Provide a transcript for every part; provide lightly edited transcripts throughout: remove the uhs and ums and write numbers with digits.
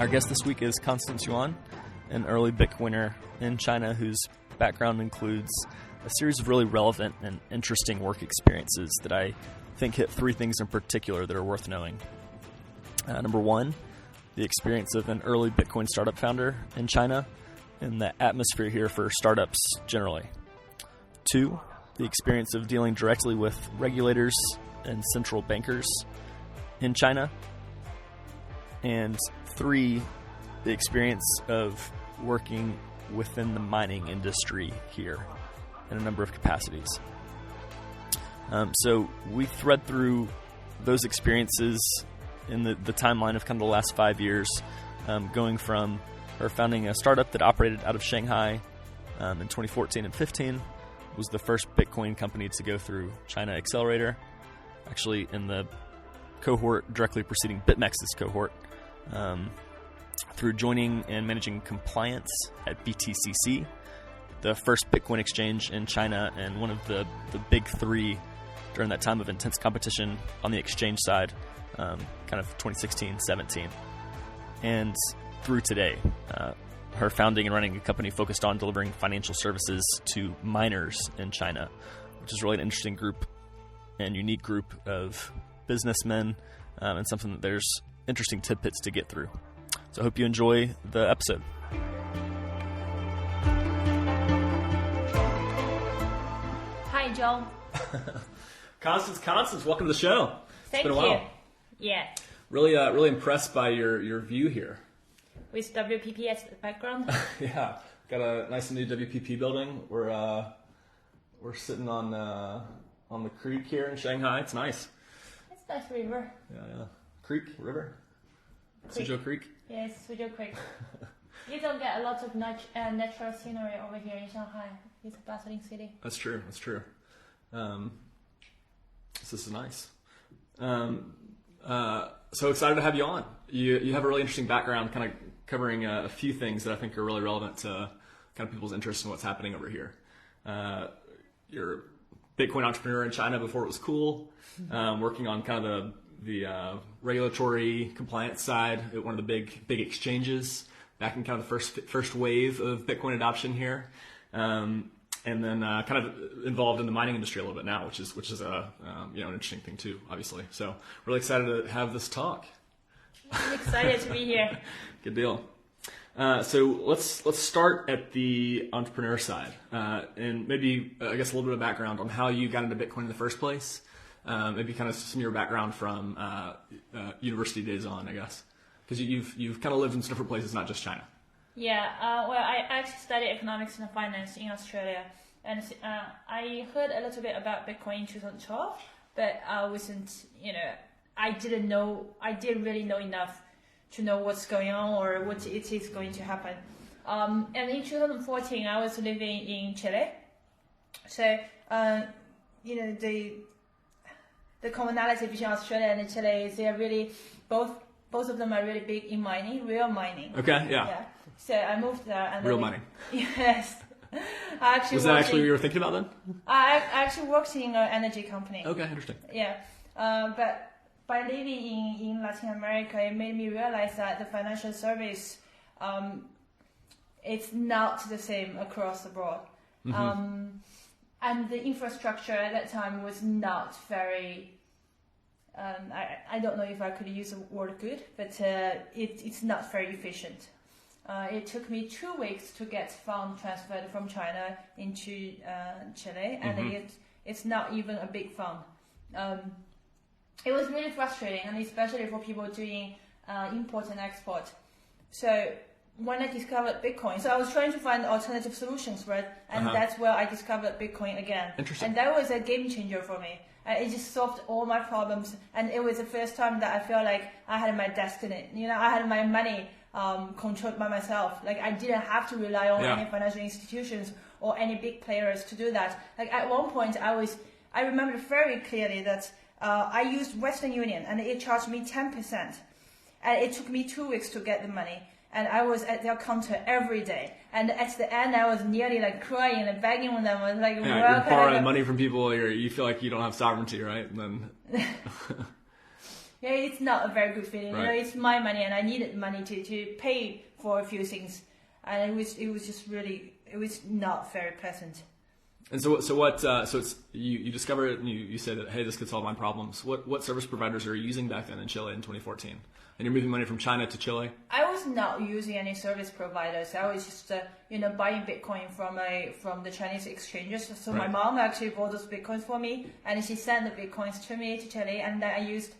Our guest this week is Constance Yuan, an early Bitcoiner in China whose background includes a series of really relevant and interesting work experiences that I think hit three things in particular that are worth knowing. Number one, the experience of an early Bitcoin startup founder in China and the atmosphere here for startups generally. Two, the experience of dealing directly with regulators and central bankers in China. And three, the experience of working within the mining industry here in a number of capacities. So we thread through those experiences in the timeline of kind of the last 5 years, going from her founding a startup that operated out of Shanghai in 2014 and 15, was the first Bitcoin company to go through China Accelerator, actually in the cohort directly preceding BitNexo's cohort, through joining and managing compliance at BTCC, the first Bitcoin exchange in China and one of the big three during that time of intense competition on the exchange side, kind of 2016-17, and through today. Her founding and running a company focused on delivering financial services to miners in China, which is really an interesting group and unique group of businessmen, and something that there's interesting tidbits to get through. So I hope you enjoy the episode. Hi, John. Constance, welcome to the show. Thank It's been a you. while. Yeah, Really impressed by your view here. with WPP as the background. Yeah, got a nice new WPP building. We're sitting on the creek here in Shanghai. It's nice. It's a nice river. Yeah. River. Creek. Suzhou Creek. Yes, Suzhou Creek. You don't get a lot of natural scenery over here in Shanghai. It's a bustling city. That's true. This is nice. So excited to have you on. You have a really interesting background, kind of covering a few things that I think are really relevant to kind of people's interest in what's happening over here. You're a Bitcoin entrepreneur in China before it was cool, working on kind of the regulatory compliance side at one of the big exchanges back in kind of the first wave of Bitcoin adoption here. And then kind of involved in the mining industry a little bit now, which is an interesting thing too, obviously. So really excited to have this talk. I'm excited to be here. Good deal. So let's start at the entrepreneur side, and maybe I guess a little bit of background on how you got into Bitcoin in the first place. Maybe kind of some of your background from university days on, I guess, because you've kind of lived in some different places, not just China. Yeah, well, I actually studied economics and finance in Australia, and I heard a little bit about Bitcoin in 2012, but I wasn't, I didn't really know enough to know what's going on or what it is going to happen. And in 2014, I was living in Chile, so the commonality between Australia and Chile is they are really both of them are really big in mining, real mining. Okay, yeah. So I moved there and real mining. Yes. Was that actually what you were thinking about then? I actually worked in an energy company. Okay, interesting. Yeah, but by living in Latin America, it made me realize that the financial service, it's not the same across the board. Mm-hmm. And the infrastructure at that time was not very. I don't know if I could use the word good, but it's not very efficient. It took me 2 weeks to get funds transferred from China into Chile, and mm-hmm. It's not even a big fund. It was really frustrating, and especially for people doing import and export. So when I discovered Bitcoin, so I was trying to find alternative solutions, right? And that's where I discovered Bitcoin again. Interesting. And that was a game changer for me. It just solved all my problems, and it was the first time that I felt like I had my destiny. I had my money controlled by myself. Like I didn't have to rely on any financial institutions or any big players to do that. Like at one point, I remember very clearly that I used Western Union, and it charged me 10%, and it took me 2 weeks to get the money. And I was at their counter every day. And at the end, I was nearly like crying and begging on them. I was like, you're borrowing money from people. You feel like you don't have sovereignty, right? And then Yeah, it's not a very good feeling. Right. You know, it's my money, and I needed money to pay for a few things, and it was just really, it was not very pleasant. And so it's you discover it and you say that, hey, this could solve my problems. What service providers are you using back then in Chile in 2014? And you're moving money from China to Chile? I was not using any service providers. I was just buying Bitcoin from the Chinese exchanges. So right. My mom actually bought those Bitcoins for me, and she sent the Bitcoins to me to Chile, and then I used,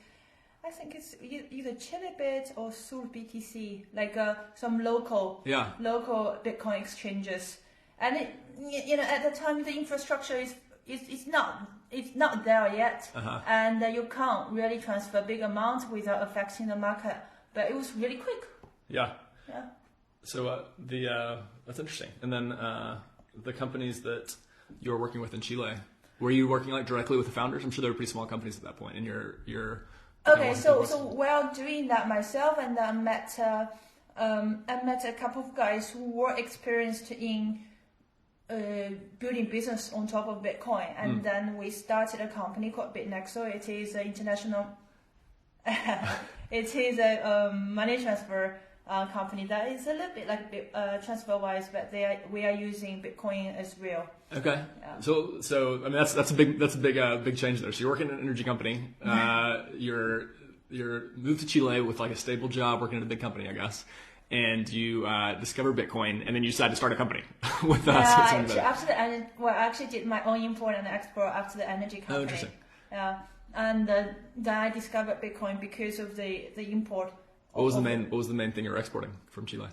I think it's either Chilibit or Sur BTC, like some local Bitcoin exchanges. And at the time the infrastructure is not there yet, and you can't really transfer big amounts without affecting the market. But it was really quick. Yeah. So that's interesting. And then the companies that you were working with in Chile, were you working like directly with the founders? I'm sure they were pretty small companies at that point. And you're okay. So while doing that myself, and I met a couple of guys who were experienced in building business on top of Bitcoin, and then we started a company called BitNexo. It is an international. It is a money transfer company that is a little bit like TransferWise, but we are using Bitcoin as real. Okay. Yeah. So I mean that's a big change there. So you're working in an energy company. You're moved to Chile with like a stable job, working at a big company, I guess. And you discover Bitcoin, and then you decide to start a company with us. I actually did my own import and export after the energy company. Oh, interesting. Yeah, and then I discovered Bitcoin because of the import. What was the main thing you were exporting from Chile?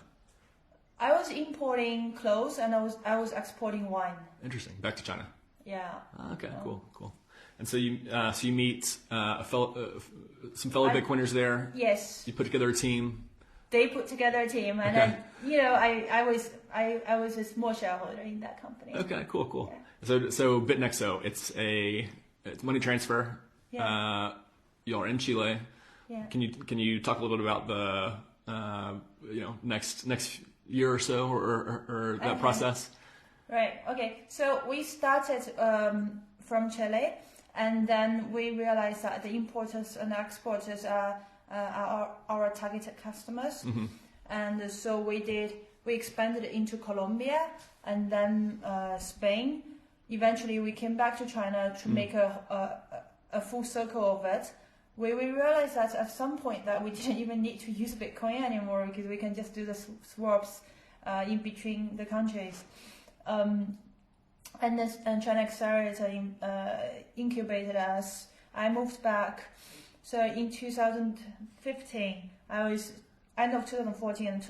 I was importing clothes, and I was exporting wine. Interesting. Back to China. Yeah. Okay. Cool. And so you meet some fellow Bitcoiners there. Yes. You put together a team. They put together a team, and then I was a small shareholder in that company. Okay, cool. Yeah. So BitNexo, it's money transfer. Yeah. You're in Chile. Yeah. Can you talk a little bit about the next year or so or that process? Right. Okay. So we started from Chile, and then we realized that the importers and exporters are our targeted customers, and so we expanded into Colombia and then Spain. Eventually we came back to China to make a full circle of it. We realized that at some point that we didn't even need to use Bitcoin anymore, because we can just do the swaps in between the countries. And China Accelerator incubated us. I moved back. So in 2015, end of 2014 and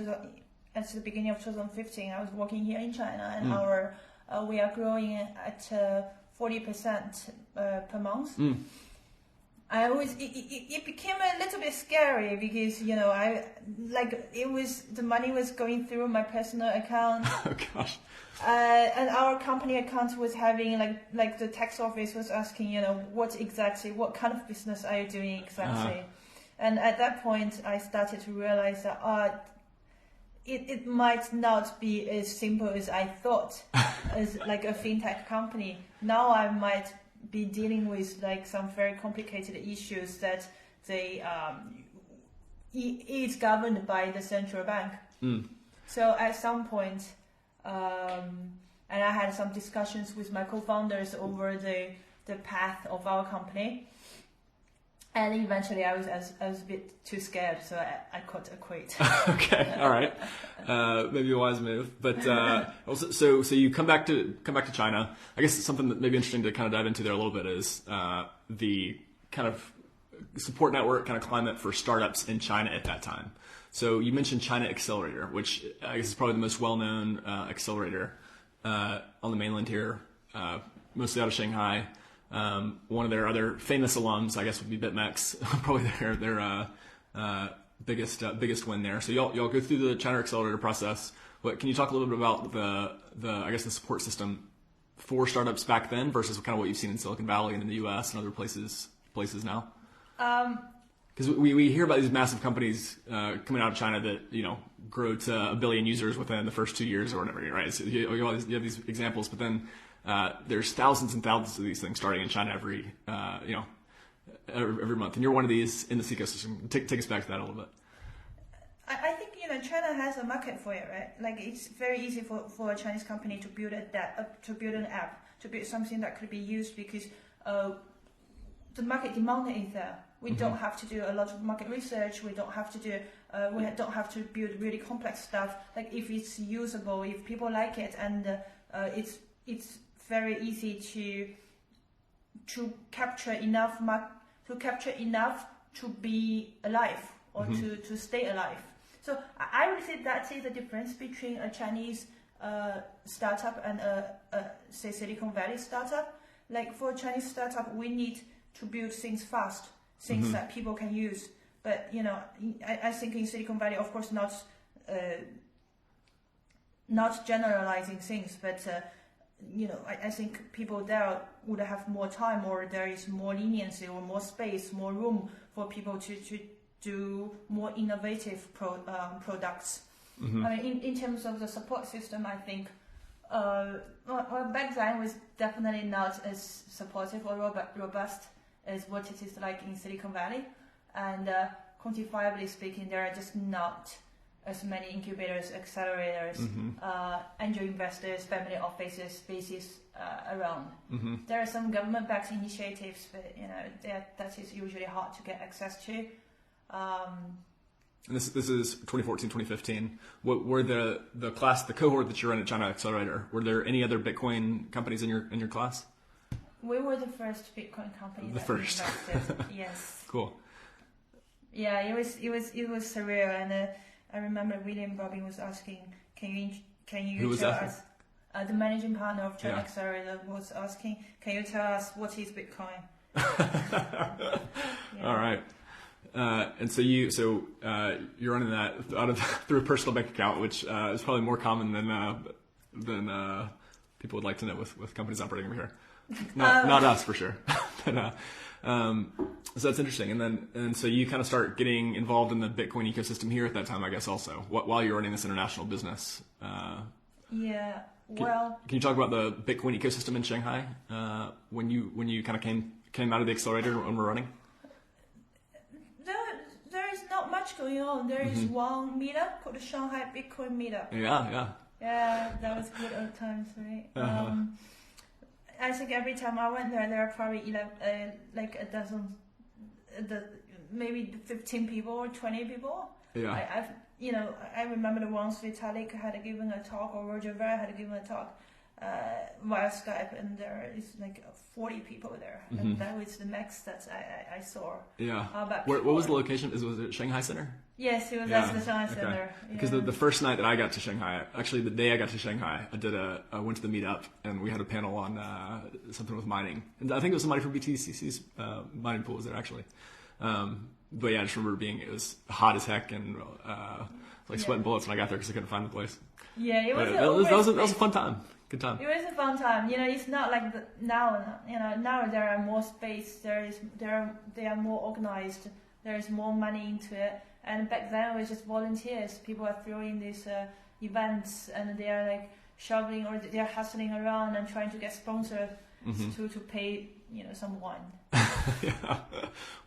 at the beginning of 2015, I was working here in China, and we are growing at 40% per month. It became a little bit scary because the money was going through my personal account. Oh gosh. And our company account was having like the tax office was asking, what kind of business are you doing exactly? And at that point, I started to realize that it might not be as simple as I thought, as like a fintech company. Now I might be dealing with like some very complicated issues that it's governed by the central bank. So at some point, and I had some discussions with my co-founders over the path of our company. And eventually I was a bit too scared, so I quit. Okay, all right. Maybe a wise move. But also, so you come back to China. I guess something that may be interesting to kind of dive into there a little bit is the kind of support network kind of climate for startups in China at that time. So you mentioned China Accelerator, which I guess is probably the most well-known accelerator on the mainland here, mostly out of Shanghai. One of their other famous alums, I guess, would be BitMEX, probably their biggest win there. So y'all go through the China Accelerator process. Can you talk a little bit about the support system for startups back then versus kind of what you've seen in Silicon Valley and in the U.S. and other places now? Because we hear about these massive companies coming out of China that grow to 1 billion users within the first 2 years or whatever, right? So you have these examples, but then there's thousands and thousands of these things starting in China every every month, and you're one of these in this ecosystem. Take us back to that a little bit. I think China has a market for it, right? Like it's very easy for a Chinese company to build an app, to build something that could be used because the market demand is there. We don't have to do a lot of market research. We don't have to do. We don't have to build really complex stuff. Like if it's usable, if people like it, and it's very easy to capture enough to be alive or to stay alive. So I would say that is the difference between a Chinese startup and say Silicon Valley startup. Like for a Chinese startup, we need to build things fast, things that people can use. But I think in Silicon Valley, of course, not generalizing things, but I think people there would have more time, or there is more leniency, or more space, more room for people to do more innovative products. I mean, in terms of the support system, I think back then was definitely not as supportive or robust as what it is like in Silicon Valley. And quantifiably speaking, there are just not as many incubators, accelerators, angel investors, family offices, spaces around. There are some government-backed initiatives, but that is usually hard to get access to. And this is 2014, 2015. What were the cohort that you ran at China Accelerator? Were there any other Bitcoin companies in your class? We were the first Bitcoin company that invested. Yes. Cool. Yeah, it was surreal, and I remember William Bobbin was asking, "Can you tell us?" The managing partner of China Accelerator was asking, "Can you tell us what is Bitcoin?" All right. And so you're running that through a personal bank account, which is probably more common than people would like to know with companies operating over here. Not us for sure. But, so that's interesting. And so you kind of start getting involved in the Bitcoin ecosystem here at that time, I guess, also while you're running this international business. Yeah. Can you talk about the Bitcoin ecosystem in Shanghai when you kind of came out of the accelerator and were running? There is not much going on. There is one meetup called the Shanghai Bitcoin Meetup. Yeah. Yeah, that was good old times, right? I think every time I went there are probably like a dozen, maybe 15 people or 20 people. Yeah. I remember the ones Vitalik had given a talk, or Roger Ver had given a talk via Skype, and there is like 40 people there, and that was the max that I saw. Yeah. What was the location? Was it Shanghai Center? Yes, it was at the Shanghai Center. Because the first night that I got to Shanghai, actually the day I got to Shanghai, I went to the meetup, and we had a panel on something with mining, and I think it was somebody from BTCC's mining pool was there actually. But yeah, I just remember it was hot as heck, and sweating bullets when I got there because I couldn't find the place. Yeah, it was. That was a fun time. Good time. It was a fun time. It's not like now. Now there are more space. They are more organized. There is more money into it. And back then it was just volunteers. People are throwing these events, and they are like shoveling, or they are hustling around and trying to get sponsors to pay some wine. Yeah,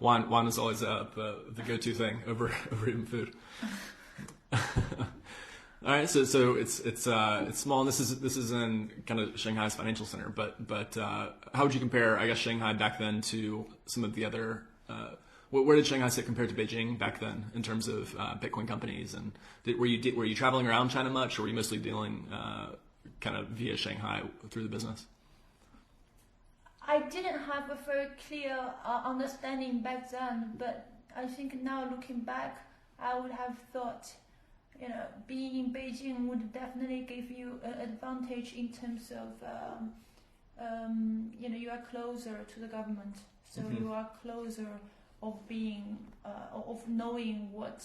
wine is always the go-to thing over eating food. All right, so it's small, and this is in kind of Shanghai's financial center. But how would you compare, I guess, Shanghai back then to some of the other? Where did Shanghai sit compared to Beijing back then in terms of Bitcoin companies? And were you traveling around China much, or were you mostly dealing kind of via Shanghai through the business? I didn't have a very clear understanding back then, but I think now looking back, I would have thought, being in Beijing would definitely give you an advantage in terms of, you are closer to the government, so you are closer of being, of knowing what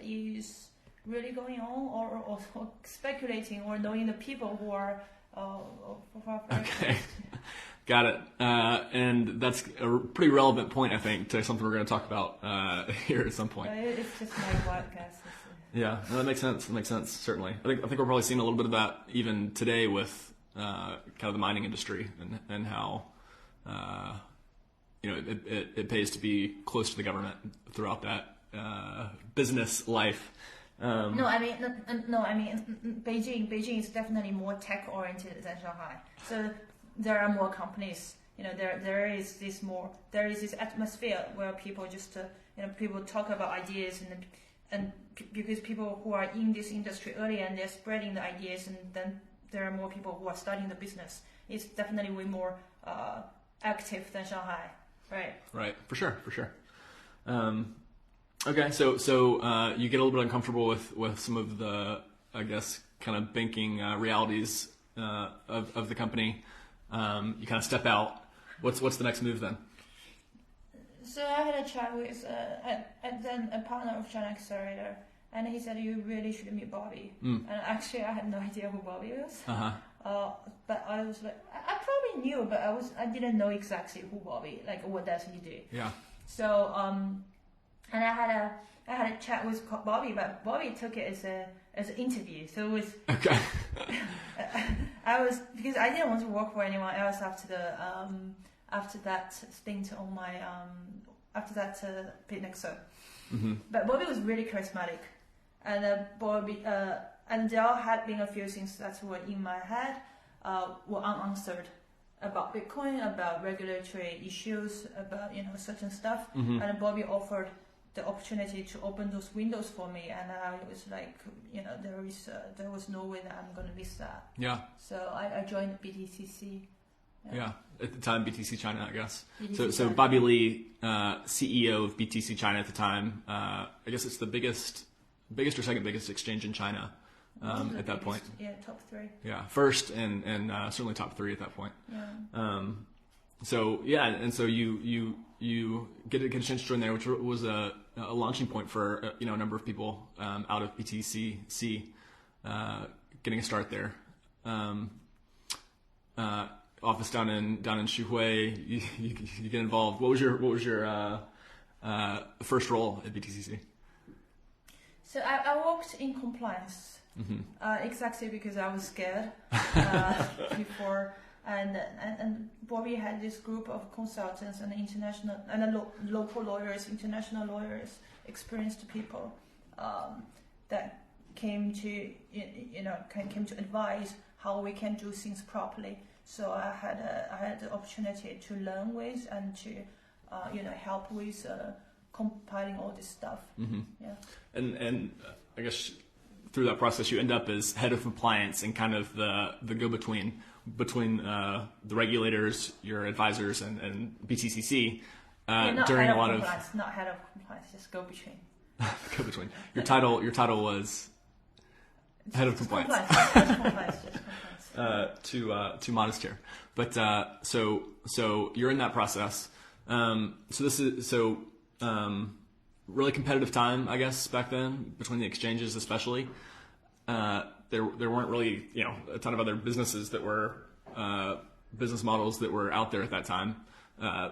is really going on, or speculating, or knowing the people who are. Okay. Got it. And that's a pretty relevant point, I think, to something we're going to talk about here at some point. It's just my wild guess. Yeah, no, that makes sense. That makes sense, certainly. I think we're probably seeing a little bit of that even today with kind of the mining industry and how it pays to be close to the government throughout that business life. No, I mean, Beijing is definitely more tech oriented than Shanghai. So there are more companies. There is this atmosphere where people just people talk about ideas and because people who are in this industry early and they're spreading the ideas, and then there are more people who are starting the business. It's definitely way more active than Shanghai, right? Right, for sure. Okay, so you get a little bit uncomfortable with some of the, I guess, kind of banking realities of the company. You kind of step out. What's the next move then? So I had a chat with then a partner of China Accelerator, and he said you really should meet Bobby. And actually, I had no idea who Bobby was. But I was like, I probably knew, but I didn't know exactly who Bobby. Like, what does he do? Yeah. So and I had a chat with Bobby, but Bobby took it as an interview. So it was okay. because I didn't want to work for anyone else after that stint on my after that BitNexo. But Bobby was really charismatic, and Bobby and there had been a few things that were in my head were unanswered about Bitcoin, about regulatory issues, about certain stuff, and Bobby offered the opportunity to open those windows for me, and I was like, there was no way that I'm going to miss that. Yeah. So I joined BTCC. Yeah, at the time BTC China, I guess. BTC So China. Bobby Lee, CEO of BTC China at the time. I guess it's the biggest or second biggest exchange in China at that point. Yeah, top 3. Yeah, first and certainly top 3 at that point. Yeah. So yeah, and so you get a chance to join there, which was a launching point for a number of people out of BTCC getting a start there. Office down in Shanghai, you get involved. What was your first role at BTCC? So I worked in compliance exactly because I was scared before. And Bobby had this group of consultants and international and local lawyers, international lawyers, experienced people that came to came to advise how we can do things properly. So I had the opportunity to learn with and to help with compiling all this stuff. Yeah. And I guess through that process you end up as head of compliance and kind of the go-between between the regulators, your advisors, and BTCC during a lot of not head of compliance, just go between. Go between. Your title was head of compliance. Compliance. Too modest here, but so you're in that process. So this is really competitive time, I guess, back then between the exchanges, especially. There weren't really a ton of other businesses that were business models that were out there at that time.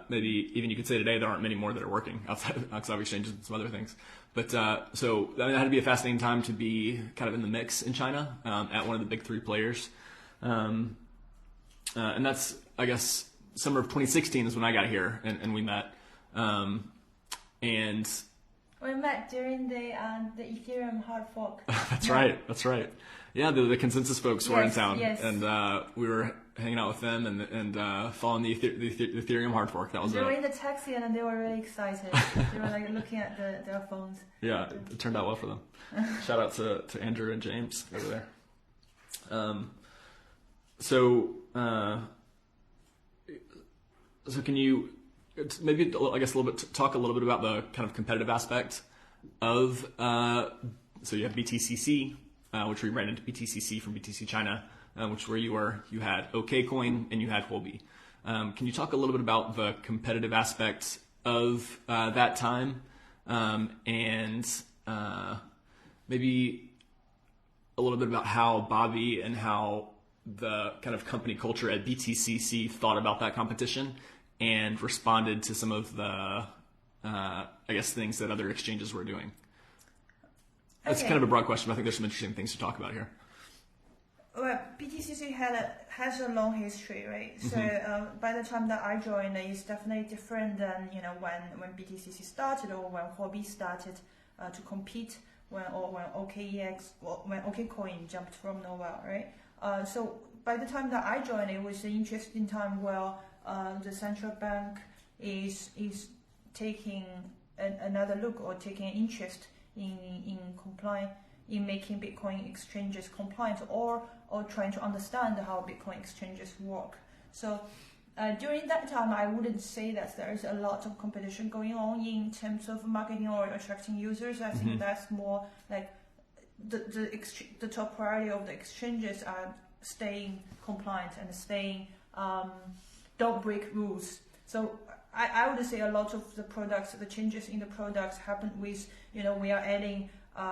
Maybe even you could say today there aren't many more that are working outside of exchanges and some other things. But so that had to be a fascinating time to be kind of in the mix in China at one of the big 3 players. And that's, I guess, summer of 2016 is when I got here and we met. And we met during the Ethereum hard fork. That's right. Yeah, the consensus folks were in town, yes. and we were hanging out with them and following the Ethereum hard fork. That was. They were in the taxi and they were really excited. They were like looking at their phones. Yeah, it turned out well for them. Shout out to Andrew and James over there. So can you maybe, I guess, talk a little bit about the kind of competitive aspect of so you have BTCC, which rebranded to BTCC from BTC China, which where you had OKCoin and you had Huobi. Can you talk a little bit about the competitive aspects of that time, and maybe a little bit about how Bobby and how the kind of company culture at BTCC thought about that competition and responded to some of the, I guess, things that other exchanges were doing? That's kind of a broad question, but I think there's some interesting things to talk about here. Well, BTCC has a long history, right? So by the time that I joined, it's definitely different than when BTCC started or when Huobi started to compete when OKEX when OKCoin jumped from nowhere, right? So by the time that I joined, it was an interesting time where the central bank is taking another look or taking an interest in complying in making Bitcoin exchanges compliant or trying to understand how Bitcoin exchanges work. So during that time, I wouldn't say that there is a lot of competition going on in terms of marketing or attracting users. I think that's more like the top priority of the exchanges are staying compliant and staying don't break rules. So I would say a lot of the products, the changes in the products happen with, we are adding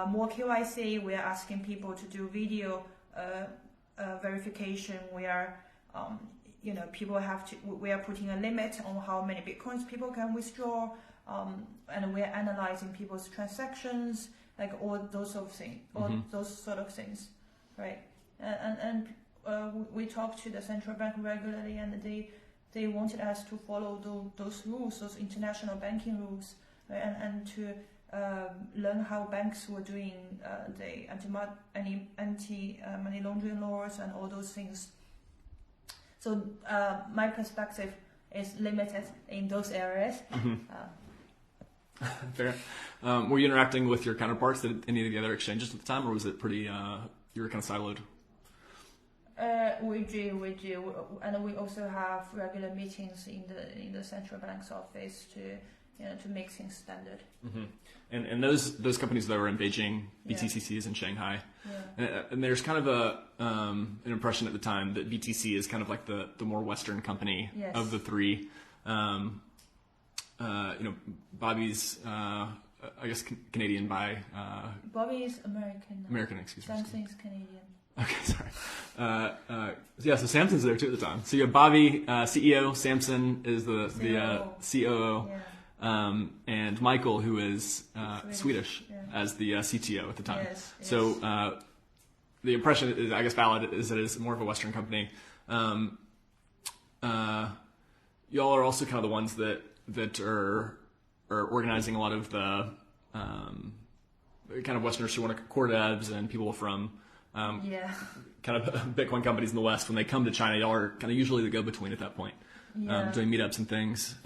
more KYC, we are asking people to do video verification, we are, we are putting a limit on how many Bitcoins people can withdraw, and we are analyzing people's transactions, like all those sort of things, right? And we talked to the central bank regularly, and they wanted us to follow those rules, those international banking rules, right? and to learn how banks were doing the anti-money laundering laws and all those things. So my perspective is limited in those areas. Fair. Were you interacting with your counterparts at any of the other exchanges at the time, or was it pretty, you were kind of siloed? We do, and we also have regular meetings in the central bank's office to make things standard. And those companies that were in Beijing, BTCC is in Shanghai, and there's kind of an impression at the time that BTC is kind of like the more Western company of the three. Bobby's I guess Canadian by Bobby is American. American, excuse me. Samsung's Canadian. Okay, sorry. So Samson's there too at the time. So you have Bobby, CEO. Samson is the COO. And Michael, who is Swedish, as the CTO at the time. Yes. So the impression is, I guess, valid, is that it's more of a Western company. Y'all are also kind of the ones that are organizing a lot of the kind of Westerners who want to core devs and people from kind of Bitcoin companies in the West. When they come to China, y'all are kind of usually the go-between at that point, doing meetups and things.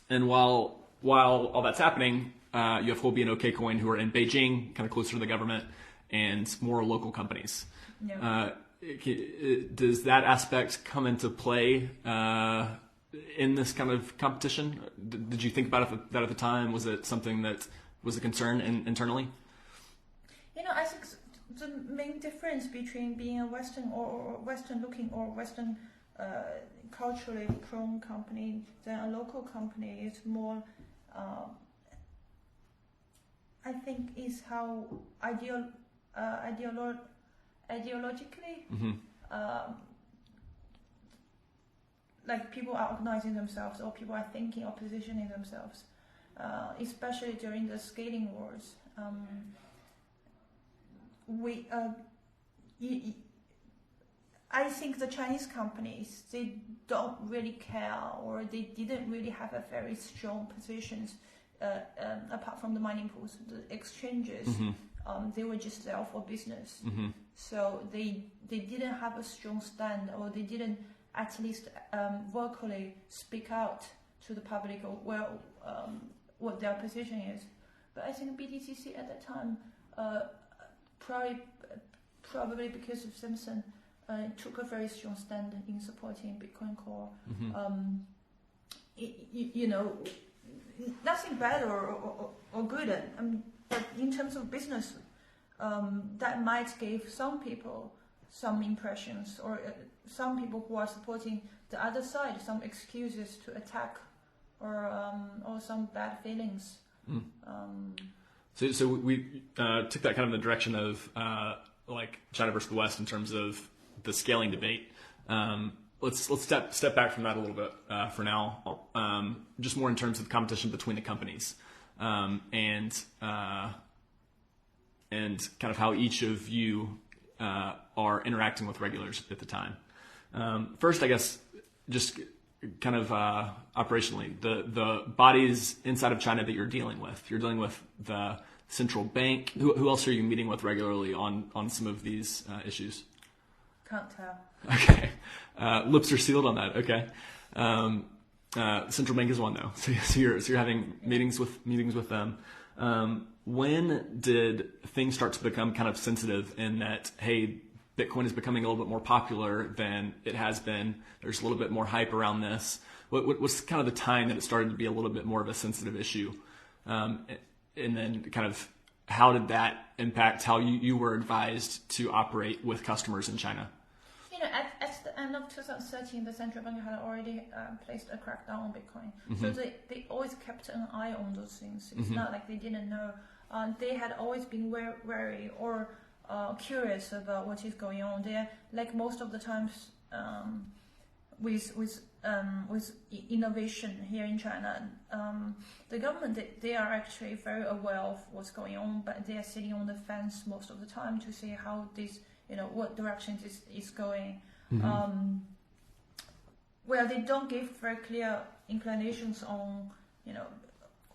And while all that's happening, you have Huobi and OKCoin who are in Beijing, kind of closer to the government, and more local companies. Does that aspect come into play in this kind of competition? Did you think about that at the time? Was it something that was a concern internally? I think the main difference between being a Western or Western-looking or Western culturally prone company than a local company is more, I think, is how ideologically like people are organizing themselves or people are thinking or positioning themselves, especially during the scaling wars. I think the Chinese companies, they don't really care, or they didn't really have a very strong positions apart from the mining pools, the exchanges. They were just there for business. So they didn't have a strong stand, or they didn't at least vocally speak out to the public or what their position is. But I think BTCC at that time, probably because of Simpson, took a very strong stand in supporting Bitcoin Core. Nothing bad or good, but in terms of business, that might give some people some impressions, or some people who are supporting the other side some excuses to attack, or some bad feelings. So we took that kind of in the direction of like China versus the West in terms of the scaling debate. Let's step back from that a little bit for now. Just more in terms of competition between the companies, and kind of how each of you are interacting with regulators at the time. First, I guess, just kind of operationally, the bodies inside of China that you're dealing with the central bank. Who else are you meeting with regularly on some of these issues? Can't tell. Okay. Lips are sealed on that. Okay. Central bank is one though. So you're having meetings with them. When did things start to become kind of sensitive in that, hey, Bitcoin is becoming a little bit more popular than it has been. There's a little bit more hype around this. What's kind of the time that it started to be a little bit more of a sensitive issue? And then kind of how did that impact how you were advised to operate with customers in China? At the end of 2013, the central bank had already placed a crackdown on Bitcoin. Mm-hmm. So they always kept an eye on those things. It's not like they didn't know. They had always been wary or curious about what is going on there. Like most of the times with innovation here in China, the government, they are actually very aware of what's going on, but they are sitting on the fence most of the time to see how this, what direction this is going. Mm-hmm. Well, they don't give very clear inclinations on,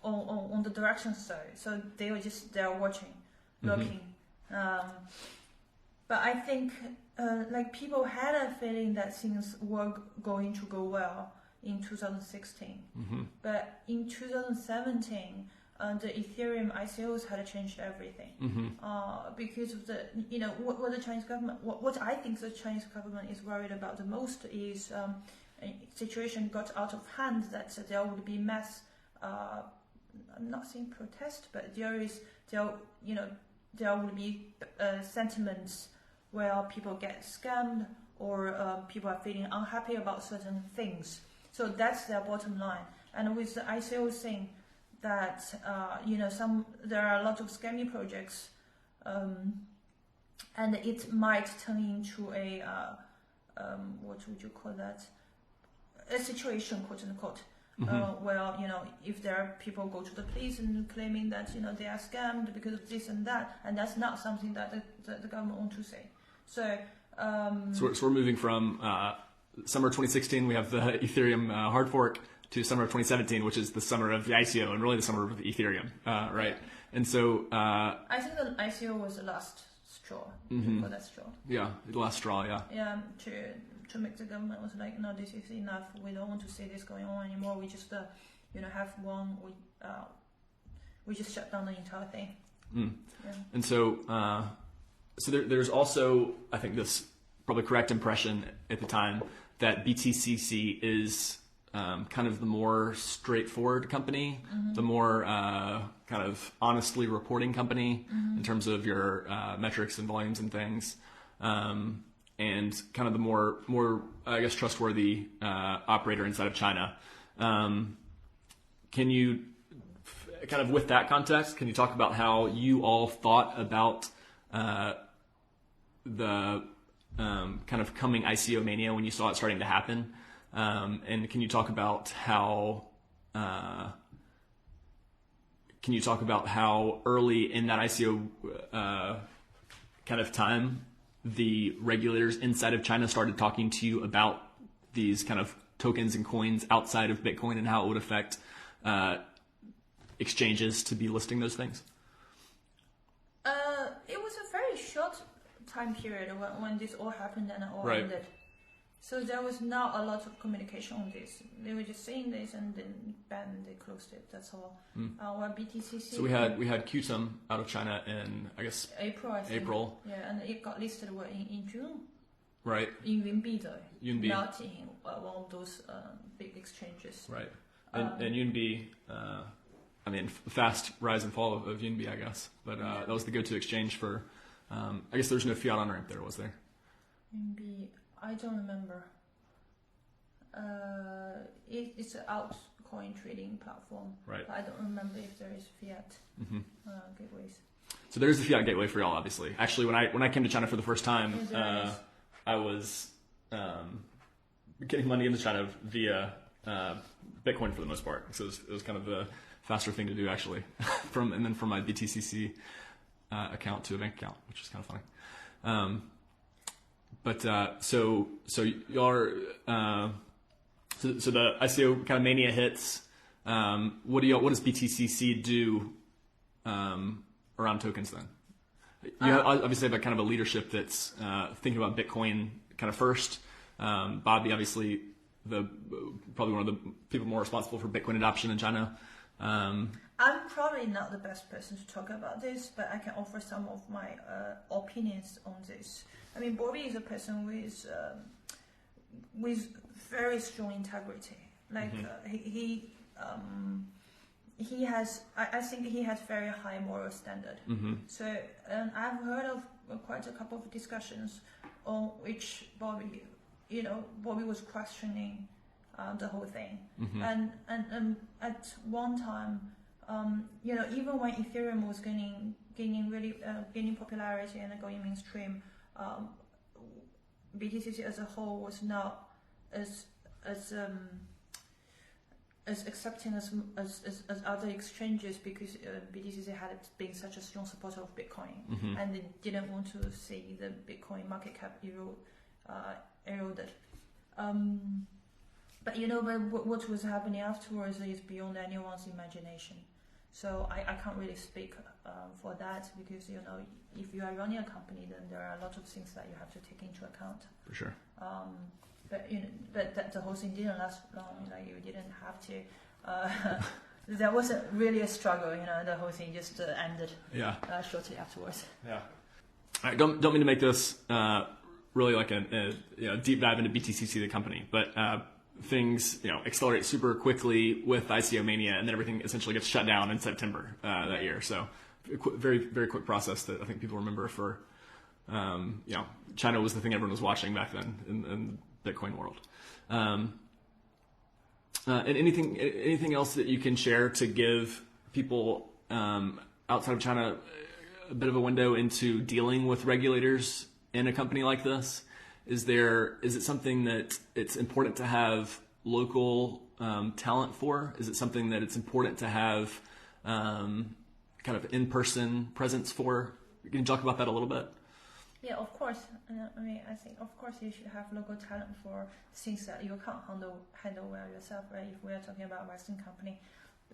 on the direction side. So they are watching, looking. But I think people had a feeling that things were going to go well in 2016. Mm-hmm. But in 2017, the Ethereum ICOs had changed everything. Mm-hmm. Because of the, what the Chinese government, what I think the Chinese government is worried about the most is situation got out of hand that there would be mass, I'm not saying protest, but there will be sentiments where people get scammed or people are feeling unhappy about certain things. So that's their bottom line. And with the ICO thing, that there are a lot of scammy projects, and it might turn into a what would you call that? A situation, quote unquote. Where if there are people go to the police and claiming that they are scammed because of this and that, and that's not something that the government want to say. So we're moving from summer 2016. We have the Ethereum hard fork to summer of 2017, which is the summer of the ICO and really the summer of Ethereum, right? And so I think the ICO was the last straw. For that straw. Yeah, the last straw. Yeah. Yeah. To make the government was like, no, this is enough. We don't want to see this going on anymore. We just, have one. We just shut down the entire thing. Yeah. And so, there's also, I think, this probably correct impression at the time that BTCC is kind of the more straightforward company, the more kind of honestly reporting company in terms of your metrics and volumes and things. And kind of the more I guess trustworthy operator inside of China. Can you kind of with that context, can you talk about how you all thought about the kind of coming ICO mania when you saw it starting to happen? And can you talk about how early in that ICO kind of time the regulators inside of China started talking to you about these kind of tokens and coins outside of Bitcoin and how it would affect exchanges to be listing those things? It was a very short time period when this all happened and it all ended. So there was not a lot of communication on this. They were just saying this and then bam, they closed it. That's all. While BTCC. So we had QTum out of China in, I guess, April. I think. April. Yeah, and it got listed in June. Right. In Yunbi though. Yunbi. Not in one of those big exchanges. Right. And Yunbi, fast rise and fall of Yunbi, I guess. But that was the go-to exchange for. I guess there's no fiat on ramp there, was there? Yunbi. I don't remember. It's an altcoin trading platform. Right. But I don't remember if there is fiat gateways. So there's the fiat gateway for y'all, obviously. Actually, when I came to China for the first time, I was getting money into China via Bitcoin for the most part. So it was kind of the faster thing to do, actually, from my BTCC account to a bank account, which is kind of funny. so y'all are so the ICO kind of mania hits. What does BTCC do around tokens then? You obviously have kind of a leadership that's thinking about Bitcoin kind of first. Bobby, obviously, probably one of the people more responsible for Bitcoin adoption in China. I'm probably not the best person to talk about this, but I can offer some of my opinions on this. I mean, Bobby is a person with very strong integrity. Like he has, I think he has very high moral standard. Mm-hmm. So I've heard of quite a couple of discussions on which Bobby was questioning the whole thing. Mm-hmm. And at one time, even when Ethereum was gaining popularity and going mainstream, BTCC as a whole was not as accepting as other exchanges, because BTCC had been such a strong supporter of Bitcoin, mm-hmm. and they didn't want to see the Bitcoin market cap eroded. But what was happening afterwards is beyond anyone's imagination. So I can't really speak for that, because if you are running a company, then there are a lot of things that you have to take into account. For sure. But the whole thing didn't last long. Like, you didn't have to. There wasn't really a struggle. The whole thing just ended. Yeah. Shortly afterwards. Yeah. All right. Don't mean to make this really like a deep dive into BTCC, the company, but things accelerate super quickly with ICO mania, and then everything essentially gets shut down in September that year. So very, very quick process that I think people remember for China was the thing everyone was watching back then in the Bitcoin world. And anything else that you can share to give people outside of China a bit of a window into dealing with regulators in a company like this? Is it something that it's important to have local talent for? Is it something that it's important to have kind of in-person presence for? Can you talk about that a little bit? Yeah, of course. I think of course you should have local talent for things that you can't handle well yourself, right? If we are talking about a Western company.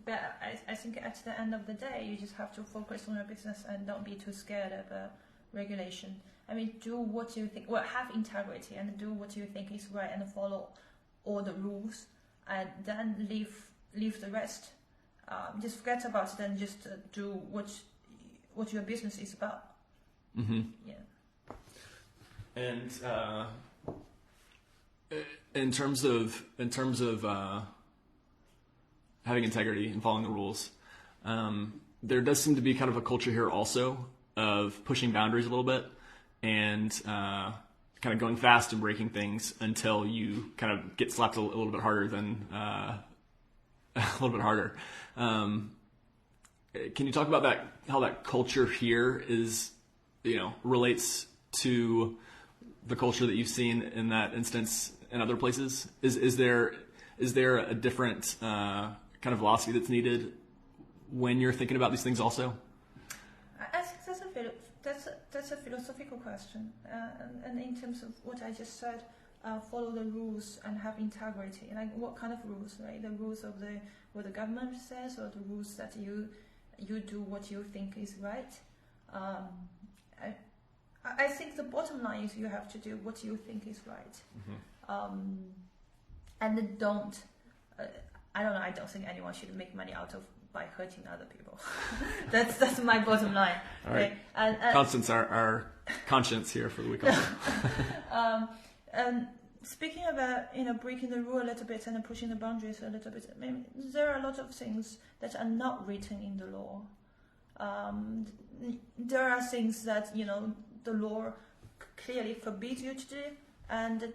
But I think at the end of the day, you just have to focus on your business and don't be too scared about regulation. I mean, do what you think. Well, have integrity and do what you think is right, and follow all the rules, and then leave the rest. Just forget about it and just do what your business is about. Mm-hmm. Yeah. And in terms of having integrity and following the rules, there does seem to be kind of a culture here also of pushing boundaries a little bit, and kind of going fast and breaking things until you kind of get slapped a little bit harder than a little bit harder. Can you talk about that? How that culture here is, relates to the culture that you've seen in that instance in other places? Is there a different kind of philosophy that's needed when you're thinking about these things also? I think that's a philosophical question, and in terms of what I just said, follow the rules and have integrity. Like, what kind of rules, right? The rules of what the government says, or the rules that you do what you think is right. I think the bottom line is you have to do what you think is right. Mm-hmm. And don't. I don't know. I don't think anyone should make money by hurting other people. that's my bottom line. All right. And Constance, our conscience here for the week. And speaking about breaking the rule a little bit and pushing the boundaries a little bit, I mean, there are a lot of things that are not written in the law. There are things that the law clearly forbids you to do, and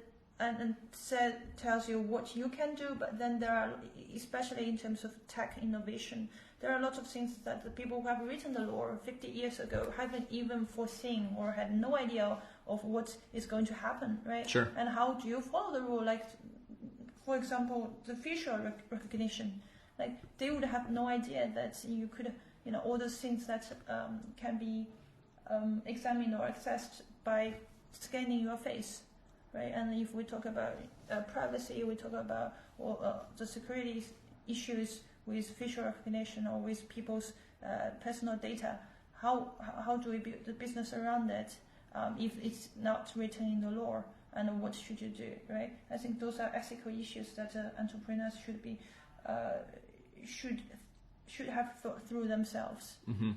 tells you what you can do, but then there are, especially in terms of tech innovation, there are a lot of things that the people who have written the law 50 years ago haven't even foreseen or had no idea of what is going to happen, right? Sure. And how do you follow the rule? Like, for example, the facial recognition. Like, they would have no idea that you could, all those things that can be examined or accessed by scanning your face, right? And if we talk about privacy, we talk about the security issues with facial recognition or with people's personal data. How do we build the business around that if it's not written in the law? And what should you do, right? I think those are ethical issues that entrepreneurs should have thought through themselves. Mm-hmm.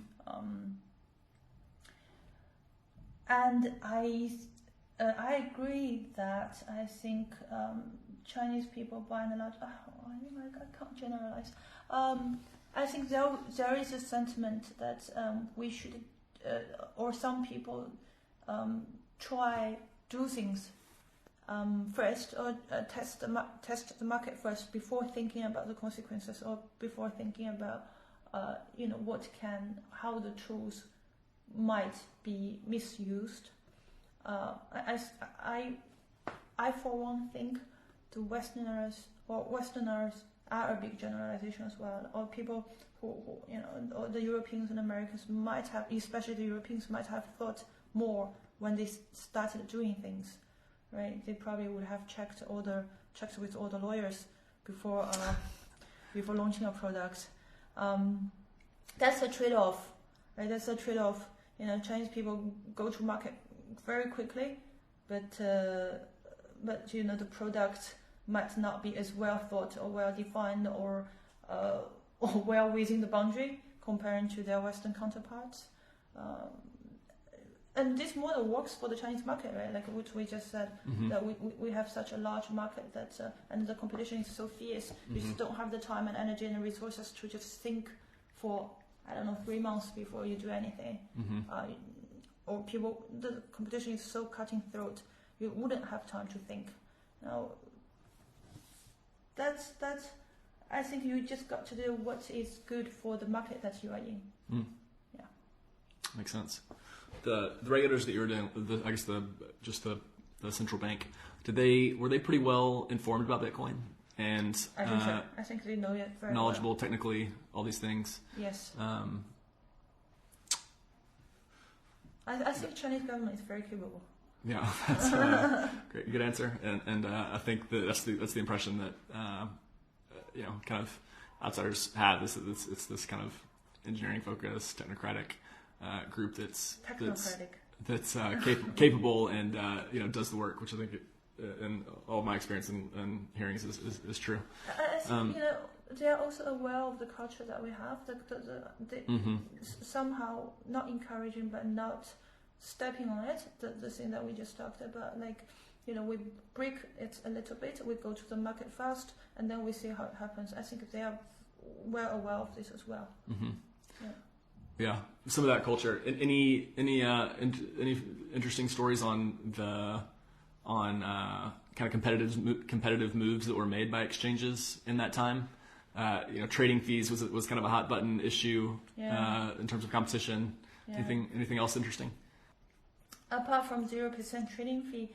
And I agree that I think Chinese people, by and large, I can't generalize. I think there is a sentiment that we should, or some people, do things first, or test the market first before thinking about the consequences, or before thinking about how the tools might be misused. I for one think the Westerners are a big generalization as well, or people who or the Europeans and Americans might have, especially the Europeans, might have thought more when they started doing things, right? They probably would have checked with all the lawyers before launching a product. That's a trade-off, right? That's a trade-off. Chinese people go to market very quickly, but the product might not be as well thought or well defined or well within the boundary comparing to their Western counterparts. And this model works for the Chinese market, right? Like what we just said, mm-hmm. that we have such a large market that and the competition is so fierce. Mm-hmm. You just don't have the time and energy and resources to just think for 3 months before you do anything. Mm-hmm. Or the competition is so cutting throat, you wouldn't have time to think. Now, that's. I think you just got to do what is good for the market that you are in. Mm. Yeah, makes sense. The regulators that you were doing, the central bank, were they pretty well informed about Bitcoin? And I think so. I think they know it very knowledgeable well. Technically, all these things. Yes. I think Chinese government is very capable. Yeah, that's great, good answer. And I think that's the impression that kind of outsiders have. It's this kind of engineering focused, technocratic group that's capable and does the work, which I think in all my experience and hearings is true. I think they are also aware of the culture that we have. Mm-hmm. Somehow not encouraging, but not stepping on it. The thing that we just talked about, we break it a little bit. We go to the market first, and then we see how it happens. I think they are well aware of this as well. Mm-hmm. Yeah. Yeah, some of that culture. Any interesting stories on kind of competitive moves that were made by exchanges in that time? Trading fees was kind of a hot button issue in terms of competition. Yeah. Anything else interesting? Apart from 0% trading fee,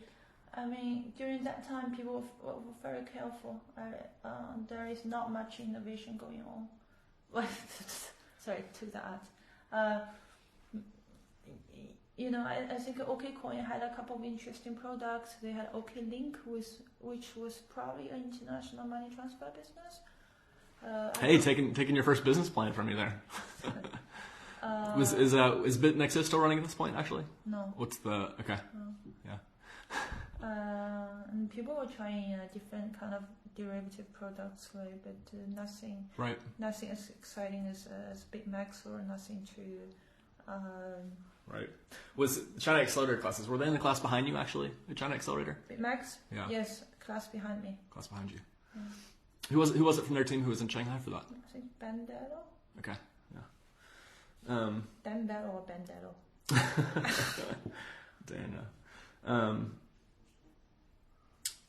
during that time people were very careful. There is not much innovation going on. Sorry, took that out. I think OKCoin had a couple of interesting products. They had OKLink, which was probably an international money transfer business. Hey, taking your first business plan from you there. Is BitNexo still running at this point? Actually, no. What's the okay? No. Yeah. And people were trying different kind of derivative products, but nothing. Right. Nothing as exciting as BitNexo, or nothing to. Right. Was China Accelerator classes? Were they in the class behind you actually? The China Accelerator. BitMax. Yeah. Yes, class behind me. Class behind you. Yeah. Who was it from their team who was in Shanghai for that? I think Bandero. Okay. Yeah. Bandero or Bandero. Dana.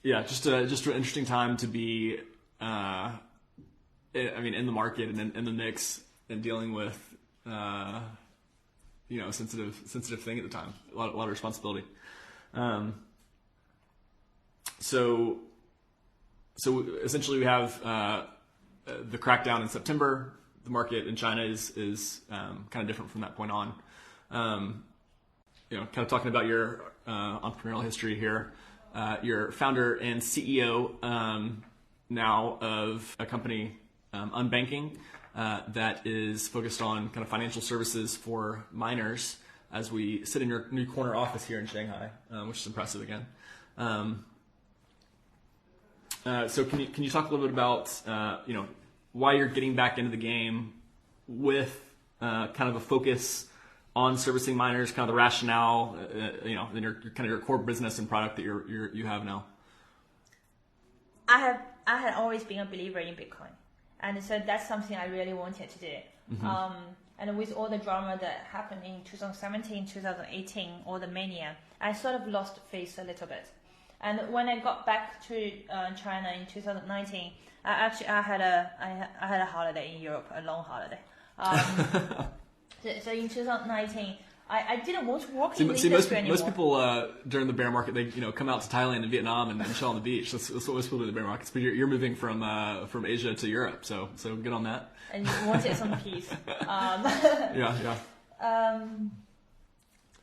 Yeah, just an interesting time to be, in the market and in the mix and dealing with, a sensitive thing at the time. A lot of responsibility. So essentially we have the crackdown in September. The market in China is kind of different from that point on. kind of talking about your entrepreneurial history here. You're founder and CEO now of a company, Unbanking, that is focused on kind of financial services for miners. As we sit in your new corner office here in Shanghai, which is impressive again. So can you talk a little bit about why you're getting back into the game with kind of a focus on servicing miners, kind of the rationale, in your kind of your core business and product that you have now? I had always been a believer in Bitcoin, and so that's something I really wanted to do. Mm-hmm. And with all the drama that happened in 2017, 2018, all the mania, I sort of lost faith a little bit. And when I got back to China in 2019, I had a holiday in Europe, a long holiday. So in 2019, I didn't want to work in the industry anymore. Most people during the bear market, they come out to Thailand and Vietnam and chill on the beach. That's what most people do in the bear markets. But you're moving from Asia to Europe, so good on that. And you wanted some peace. Yeah.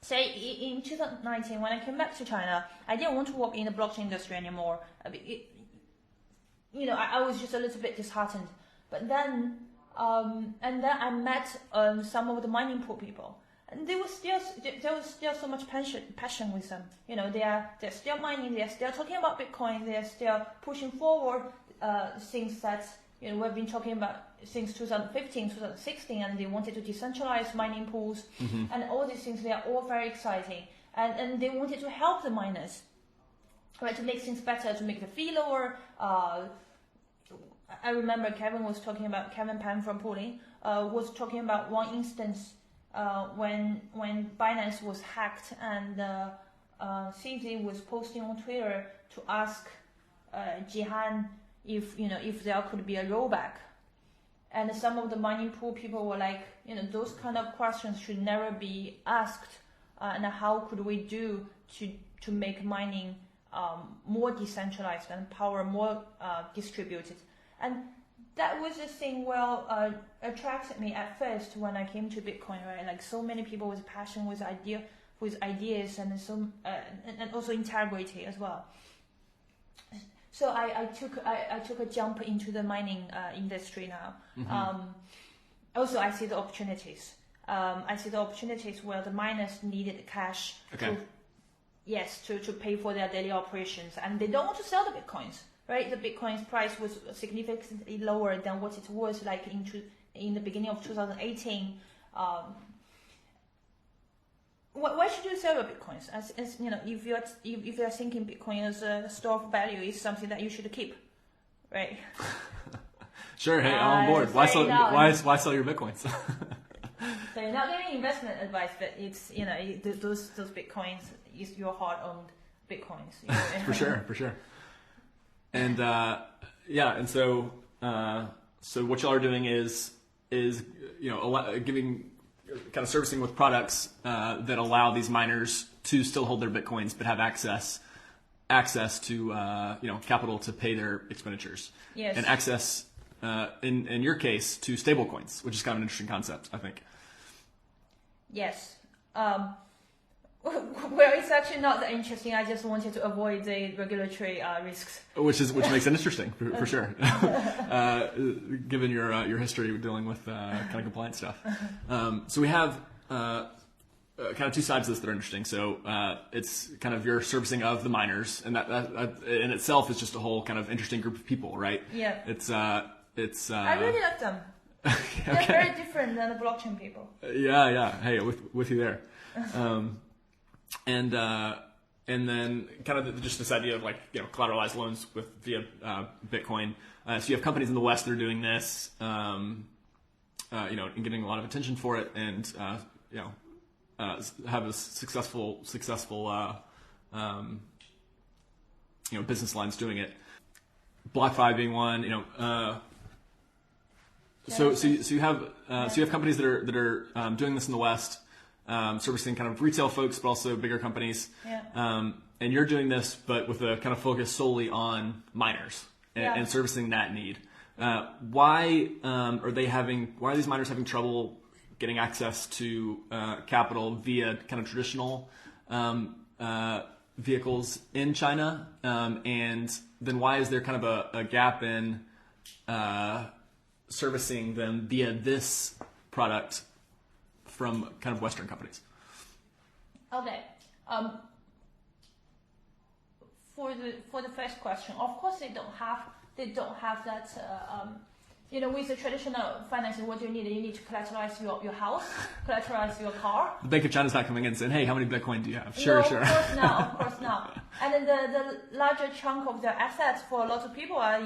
So in 2019, when I came back to China, I didn't want to work in the blockchain industry anymore. I was just a little bit disheartened. But then I met some of the mining pool people. And there was still so much passion with them. They're still mining. They're still talking about Bitcoin. They're still pushing forward things that we've been talking about since 2015, 2016, and they wanted to decentralize mining pools, mm-hmm. and all these things. They are all very exciting, and they wanted to help the miners, right, to make things better, to make the fee lower. I remember Kevin Pan from Pooling was talking about one instance. When Binance was hacked and CZ was posting on Twitter to ask Jihan if there could be a rollback, and some of the mining pool people were like, those kind of questions should never be asked, and how could we do to make mining more decentralized and power more distributed. And that was the thing attracted me at first when I came to Bitcoin, right? Like so many people with passion, with ideas, and and also integrity as well. So I took a jump into the mining industry now. Mm-hmm. Also, I see the opportunities. I see the opportunities where the miners needed cash to pay for their daily operations, and they don't want to sell the Bitcoins. Right, the Bitcoin's price was significantly lower than what it was like in the beginning of 2018. Why should you sell your Bitcoins? As if you're thinking Bitcoin as a store of value is something that you should keep, right? Sure. Hey, I'm on board. Why sell your Bitcoins? So you're not giving investment advice, but it's those Bitcoins is your hard-earned Bitcoins. For sure. And so what y'all are doing is giving kind of servicing with products that allow these miners to still hold their Bitcoins but have access to capital to pay their expenditures. Yes. And access in your case to stablecoins, which is kind of an interesting concept, I think. Yes. Well, it's actually not that interesting. I just wanted to avoid the regulatory risks. Which makes it interesting for sure. Given your history dealing with kind of compliance stuff. So we have kind of two sides of this that are interesting. So it's kind of your servicing of the miners, and that in itself is just a whole kind of interesting group of people, right? Yeah. It's. I really like them. Okay. They're very different than the blockchain people. Yeah. Hey, with you there. And then kind of just this idea of collateralized loans via Bitcoin. So you have companies in the West that are doing this, and getting a lot of attention for it, and have a successful business lines doing it. BlockFi being one. So you have companies that are doing this in the West. Servicing kind of retail folks, but also bigger companies. Yeah. And you're doing this, but with a kind of focus solely on miners and servicing that need. Why are these miners having trouble getting access to capital via kind of traditional vehicles in China? And then why is there kind of a gap in servicing them via this product from kind of Western companies? Okay. For the first question, of course they don't have that. With the traditional financing, what do you need? You need to collateralize your house, collateralize your car. The Bank of China's not coming in saying, "Hey, how many Bitcoin do you have?" Sure. Of course not. And then the larger chunk of their assets for a lot of people are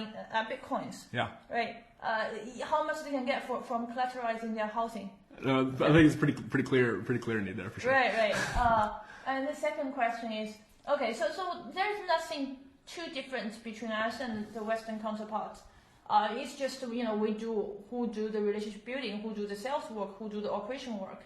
Bitcoins. Yeah. Right. How much they can get from collateralizing their housing? I think it's pretty clear need there for sure. Right. And the second question is, okay, so there's nothing too different between us and the Western counterparts. It's just, who do the relationship building, who do the sales work, who do the operation work.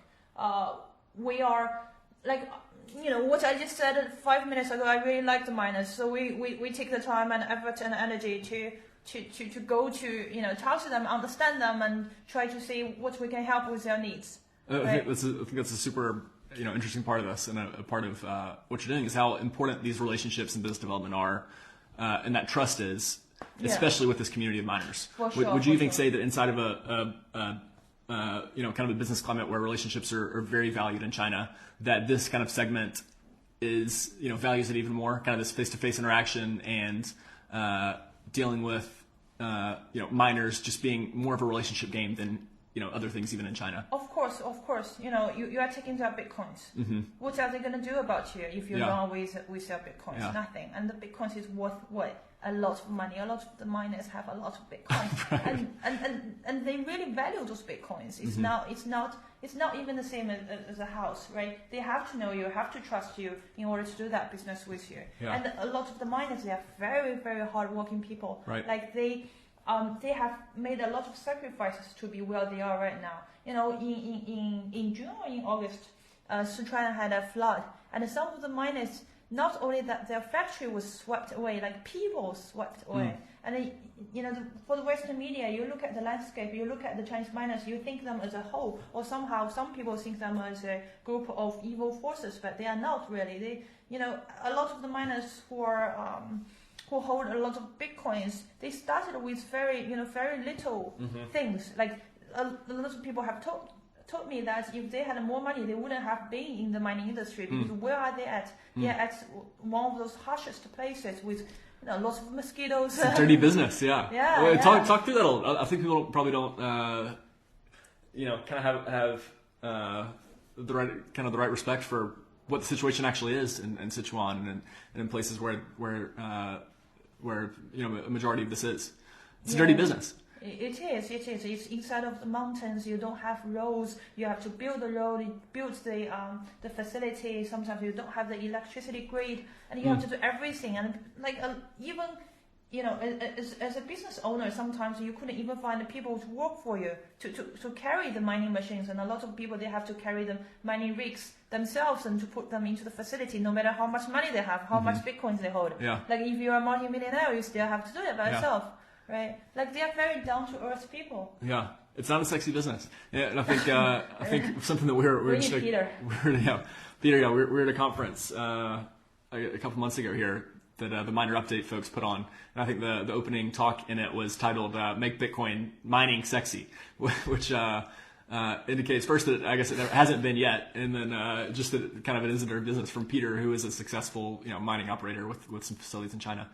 We are what I just said 5 minutes ago. I really like the miners, so we take the time and effort and energy to go to talk to them, understand them, and try to see what we can help with their needs. I think that's a super interesting part of this, and a part of what you're doing is how important these relationships and business development are, and that trust is, especially with this community of miners. Would you even say that inside of a kind of a business climate where relationships are very valued in China, that this kind of segment is values it even more, kind of this face-to-face interaction and dealing with miners just being more of a relationship game than other things even in China? Of course. You are taking their bitcoins. Mm-hmm. What are they going to do about you if you run with their bitcoins? Yeah. Nothing. And the bitcoins is worth what? A lot of money. A lot of the miners have a lot of bitcoins, right. and they really value those bitcoins. It's not even the same as a house, right? They have to know you, have to trust you in order to do that business with you. Yeah. And a lot of the miners, they are very, very hardworking people. Right. Like they have made a lot of sacrifices to be where they are right now. In June or in August, Sichuan had a flood, and some of the miners, not only that their factory was swept away, like people swept away. And for the Western media, you look at the landscape, you look at the Chinese miners, you think them as a whole, or somehow some people think them as a group of evil forces, but they are not really. They, a lot of the miners who hold a lot of bitcoins, they started with very little things. Like a lot of people have told me that if they had more money, they wouldn't have been in the mining industry, because where are they at? They're at one of those harshest places with lots of mosquitoes. It's a dirty business, yeah. Yeah. Talk through that. I think people probably don't, kind of have the right respect for what the situation actually is in Sichuan and in places where a majority of this is. It's a dirty business. It is. It's inside of the mountains. You don't have roads. You have to build the road, build the facility. Sometimes you don't have the electricity grid, and you have to do everything. And even as a business owner, sometimes you couldn't even find the people to work for you to carry the mining machines. And a lot of people, they have to carry the mining rigs themselves and to put them into the facility, no matter how much money they have, how much bitcoins they hold. Yeah. Like if you're a multi-millionaire, you still have to do it by yourself. Right, like they are very down to earth people. Yeah, it's not a sexy business. Yeah, and I think something that we're just Peter. Peter, we were at a conference a couple months ago here that the Miner Update folks put on, and I think the opening talk in it was titled "Make Bitcoin Mining Sexy," which indicates first that I guess it hasn't been yet, and then just that kind of it isn't a business from Peter, who is a successful mining operator with some facilities in China.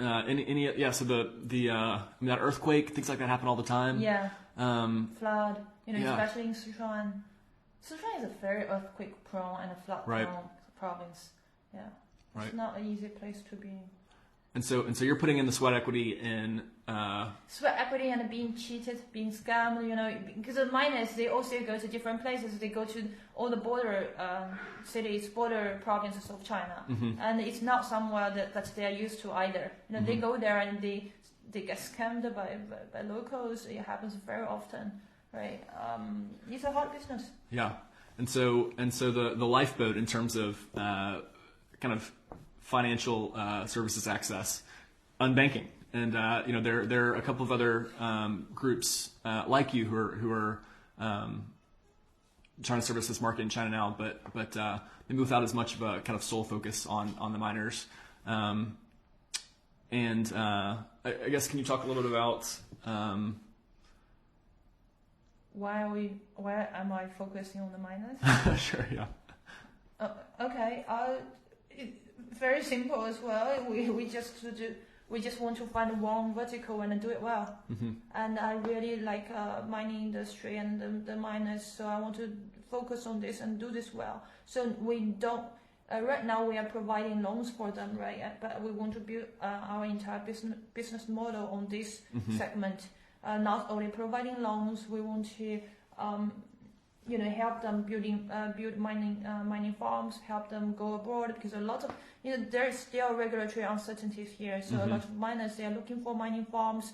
So that earthquake, things like that happen all the time. Yeah. Flood, especially in Sichuan. Sichuan is a very earthquake prone and a flood prone province. Yeah. Right. It's not an easy place to be. And so you're putting in the sweat equity in sweat equity and being cheated, being scammed, because the miners, they also go to different places. They go to all the border cities, border provinces of China, and it's not somewhere that they are used to either. They go there and they get scammed by locals. It happens very often, right? It's a hard business. Yeah, and so the lifeboat in terms of kind of financial services access, unbanking And there are a couple of other groups like you who are trying to service this market in China now, but maybe without as much of a kind of sole focus on the miners. I guess, can you talk a little bit about why am I focusing on the miners? Sure, yeah. Okay. Very simple as well. We just want to find one vertical and do it well. Mm-hmm. And I really like mining industry and the miners, so I want to focus on this and do this well. So we don't. Right now we are providing loans for them, right? But we want to build our entire business model on this mm-hmm. segment. Not only providing loans, we want to help them build mining farms, help them go abroad, because a lot of there is still regulatory uncertainties here. So mm-hmm. a lot of miners, they are looking for mining farms,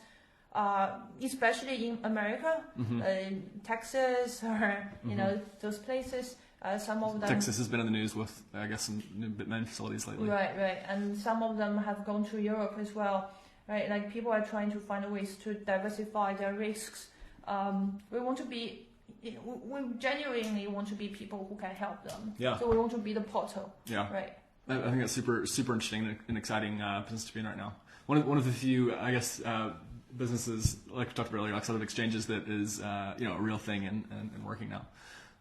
especially in America, mm-hmm. Texas, or mm-hmm. Those places. Some of them. Texas has been in the news with, I guess, some new Bitmain facilities lately. Right, and some of them have gone to Europe as well. Right, like people are trying to find ways to diversify their risks. We want to be. We genuinely want to be people who can help them. Yeah. So we want to be the portal. Yeah. Right. I think that's super interesting and exciting business to be in right now. One of the few, I guess, businesses like we talked about earlier, like sort of exchanges that is a real thing and working now.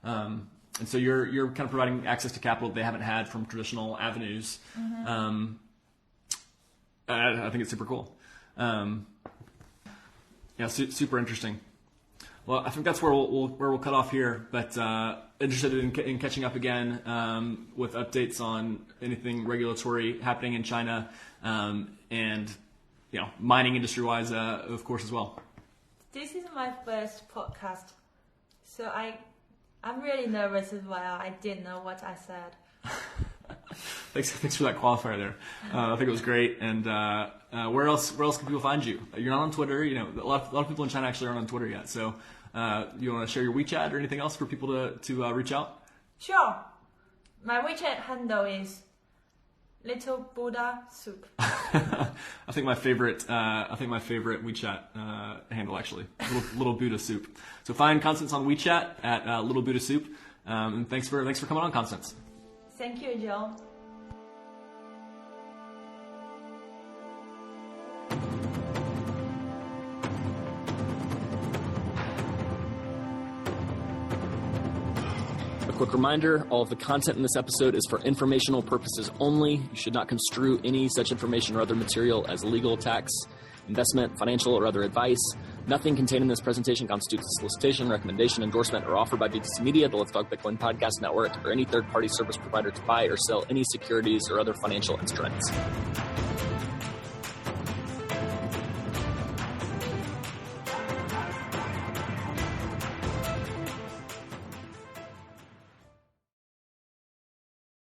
And so you're kind of providing access to capital they haven't had from traditional avenues. Mm-hmm. I think it's super cool. Super interesting. Well, I think that's where we'll cut off here. But interested in catching up again with updates on anything regulatory happening in China, and mining industry wise, of course, as well. This is my first podcast, so I'm really nervous as well. I didn't know what I said. Thanks for that qualifier there. I think it was great. And where else can people find you? You're not on Twitter. A lot of people in China actually aren't on Twitter yet. So you want to share your WeChat or anything else for people to reach out? Sure. My WeChat handle is Little Buddha Soup. I think my favorite WeChat handle actually, Little Buddha Soup. So find Constance on WeChat at Little Buddha Soup. And thanks for coming on, Constance. Thank you, John. A quick reminder, all of the content in this episode is for informational purposes only. You should not construe any such information or other material as legal, tax, investment, financial, or other advice. Nothing contained in this presentation constitutes a solicitation, recommendation, endorsement, or offer by BTCC Media, the Let's Talk Bitcoin podcast network, or any third-party service provider to buy or sell any securities or other financial instruments.